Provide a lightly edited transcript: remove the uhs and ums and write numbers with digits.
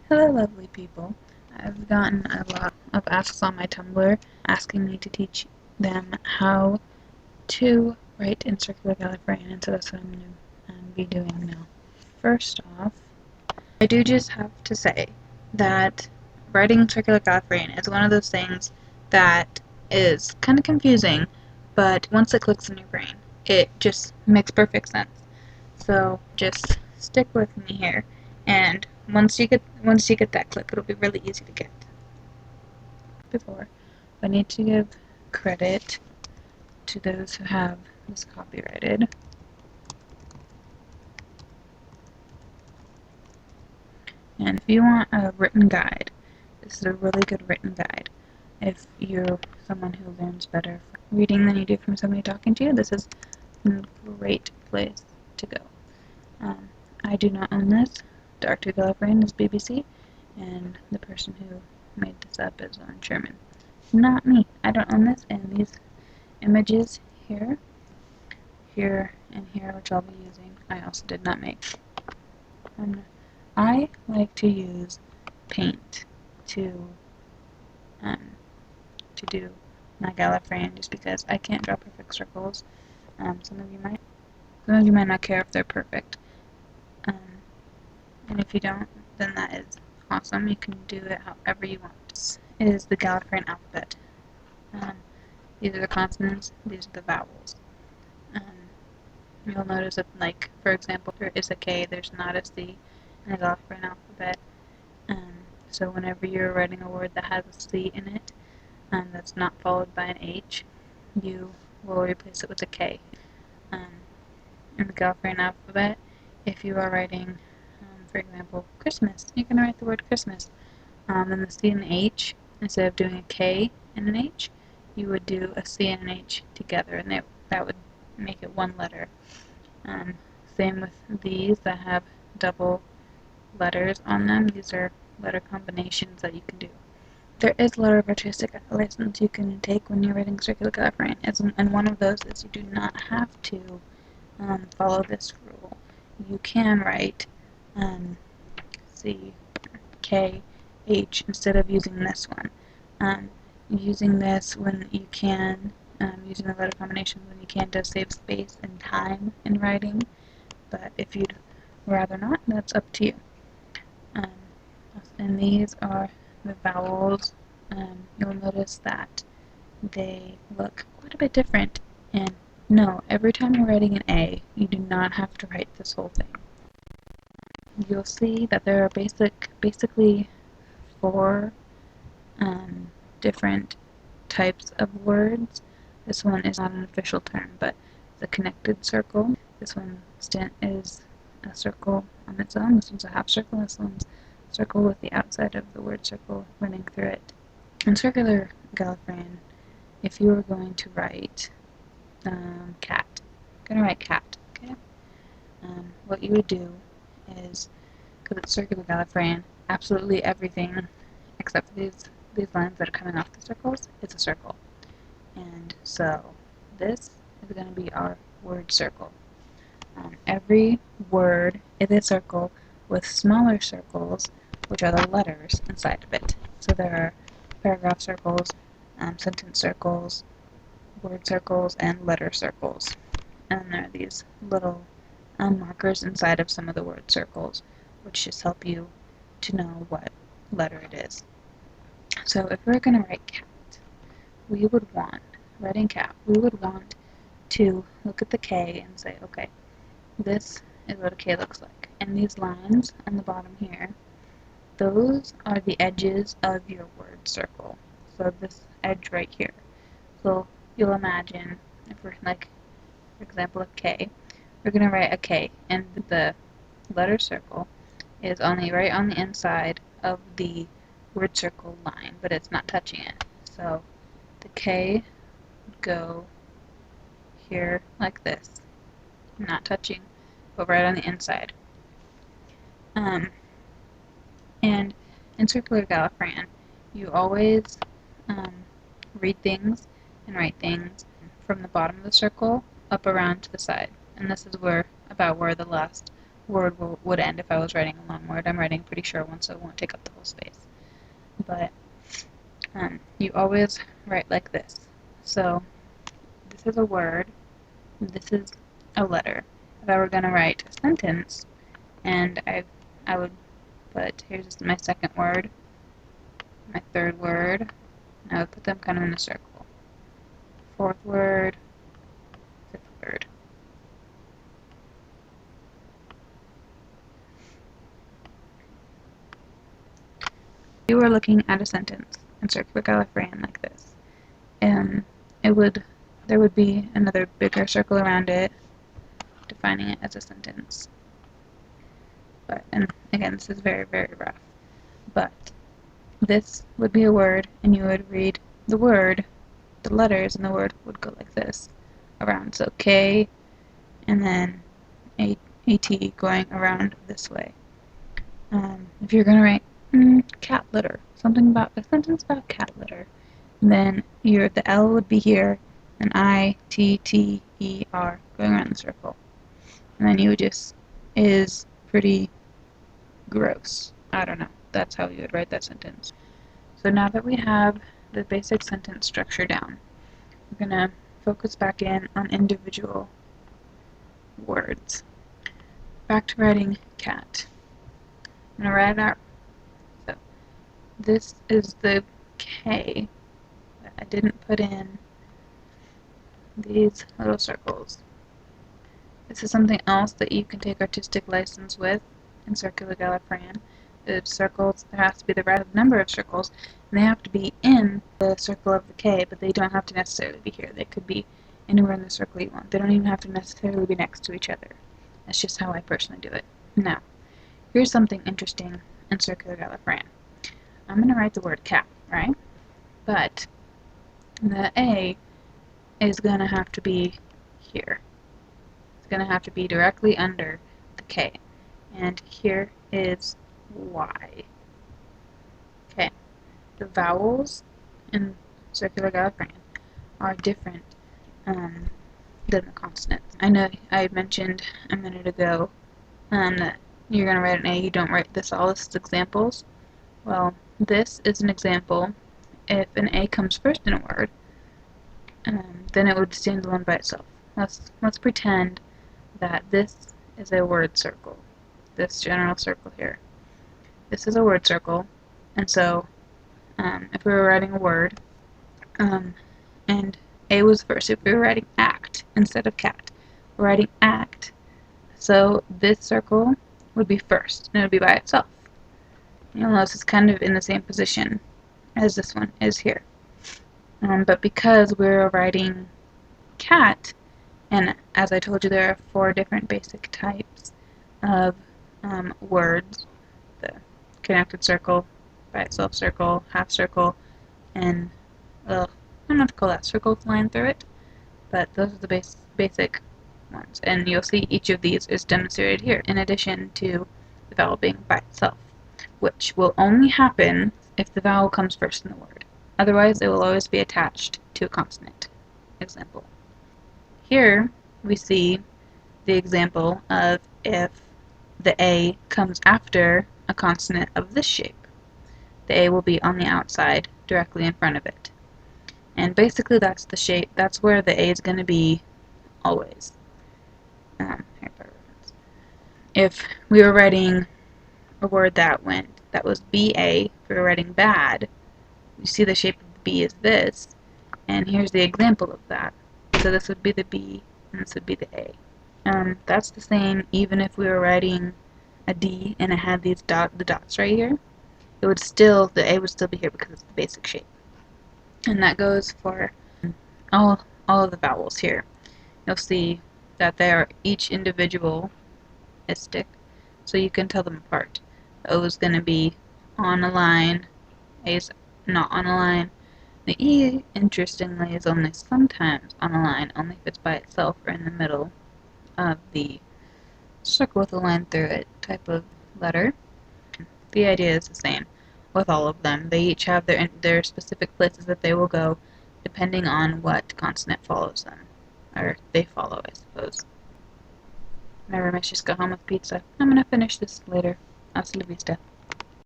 Hello, lovely people. I've gotten a lot of asks on my Tumblr asking me to teach them how to write in Circular Gallifreyan, and so that's what I'm going to be doing now. First off, I do just have to say that writing Circular Gallifreyan is one of those things that is kind of confusing, but once it clicks in your brain, it just makes perfect sense. So just stick with me here, and once you get that click, it'll be really easy to get. Before, I need to give credit to those who have this copyrighted. And if you want a written guide, this is a really good written guide. If you're someone who learns better from reading than you do from somebody talking to you, this is a great place to go. I do not own this. Dr. Gallifreyan is BBC, and the person who made this up is Lauren Sherman. Not me. I don't own this, and these images here, and here, which I'll be using, I also did not make. I like to use paint to do my Gallifreyan just because I can't draw perfect circles. Some of you might not care if they're perfect. And if you don't, then that is awesome. You can do it however you want. This is the Gallifreyan alphabet. These are the consonants, these are the vowels. You'll notice that, like, for example, there is a K, there's not a C in the Gallifreyan alphabet. So whenever you're writing a word that has a C in it, that's not followed by an H, you will replace it with a K. In the Gallifreyan alphabet, if you are writing, for example, Christmas, you can write the word Christmas. And the C and the H, instead of doing a K and an H, you would do a C and an H together, and that would make it one letter. Same with these that have double letters on them. These are letter combinations that you can do. There is a lot of artistic lessons you can take when you're writing Circular Gallifreyan, and one of those is you do not have to follow this rule. You can write C, K, H instead of using this one. Using this when you can, using the letter combinations when you can, does save space and time in writing, but if you'd rather not, that's up to you. And these are the vowels. You'll notice that they look quite a bit different, and no, every time you're writing an A, you do not have to write this whole thing. You'll see that there are basically four different types of words. This one is not an official term, but it's a connected circle. This one is a circle on its own. This one's a half circle. This one's a circle with the outside of the word circle running through it. In Circular Gallifreyan, if you were going to write cat, okay? What you would do is, because it's Circular Gallifreyan, absolutely everything except for these lines that are coming off the circles is a circle. And so this is going to be our word circle. Every word is a circle with smaller circles, which are the letters inside of it. So there are paragraph circles, sentence circles, word circles, and letter circles. And there are these little markers inside of some of the word circles, which just help you to know what letter it is. So if we're going to write cat, writing cat, we would want to look at the K and say, okay, this is what a K looks like. And these lines on the bottom here, those are the edges of your word circle. So this edge right here. So you'll imagine, if we're like, for example, a K, we're going to write a K, and the letter circle is right on the inside of the word circle line, but it's not touching it. So the K would go here like this, not touching, but right on the inside. And in Circular Gallifreyan, you always read things and write things from the bottom of the circle up around to the side. And this is about where the last word would end if I was writing a long word. I'm writing pretty short one, so it won't take up the whole space. But you always write like this. So this is a word, this is a letter. If I were going to write a sentence, and I would put, here's my second word, my third word, and I would put them kind of in a circle. Fourth word, fifth word. If you were looking at a sentence in Circular Gallifreyan like this, there would be another bigger circle around it, defining it as a sentence. And again, this is very, very rough. But this would be a word, and you would read the word, the letters in the word would go like this around. So K, and then AT going around this way. If you're going to write cat litter, something about a sentence about cat litter, then the L would be here, and ITTER going around the circle. And then you would just, is pretty gross. I don't know. That's how you would write that sentence. So now that we have the basic sentence structure down, we're going to focus back in on individual words. Back to writing cat. I'm going to write out, so this is the K, but I didn't put in these little circles. This is something else that you can take artistic license with in Circular Gallifreyan. The circles, there has to be the right number of circles, and they have to be in the circle of the K, but they don't have to necessarily be here. They could be anywhere in the circle you want. They don't even have to necessarily be next to each other. That's just how I personally do it. Now, here's something interesting in Circular Gallifreyan. I'm going to write the word cat, right? But the A is going to have to be here. It's going to have to be directly under the K. And here is Y. Okay. The vowels in Circular Gallifreyan are different than the consonants. I know I mentioned a minute ago that you're going to write an A, you don't write this all. This is examples. Well, this is an example. If an A comes first in a word, then it would stand alone by itself. Let's pretend that this is a word circle, this general circle here. This is a word circle, and so if we were writing a word, and A was first, if we were writing act instead of cat, we're writing act, so this circle would be first, and it would be by itself. You'll notice it's kind of in the same position as this one is here. But because we're writing cat, and as I told you, there are 4 different basic types of words: the connected circle, by itself circle, half circle, and I don't know if to call that circle with line through it, but those are the basic ones. And you'll see each of these is demonstrated here, in addition to the vowel being by itself, which will only happen if the vowel comes first in the word. Otherwise, it will always be attached to a consonant. Example. Here we see the example of if the A comes after a consonant of this shape. The A will be on the outside, directly in front of it. And basically that's the shape, that's where the A is going to be always. If we were writing a word that was BA, if we were writing bad, you see the shape of the B is this, and here's the example of that. So this would be the B, and this would be the A. That's the same even if we were writing a D and it had these the dots right here. It would still, the A would still be here because it's the basic shape. And that goes for all of the vowels here. You'll see that they are each individualistic, so you can tell them apart. The O is going to be on a line, A is not on a line. The E, interestingly, is only sometimes on a line, only if it's by itself or in the middle of the circle with a line through it type of letter. The idea is the same with all of them. They each have their specific places that they will go depending on what consonant follows them, or they follow, I suppose. My roommates just got home with pizza. I'm gonna finish this later. Hasta la vista.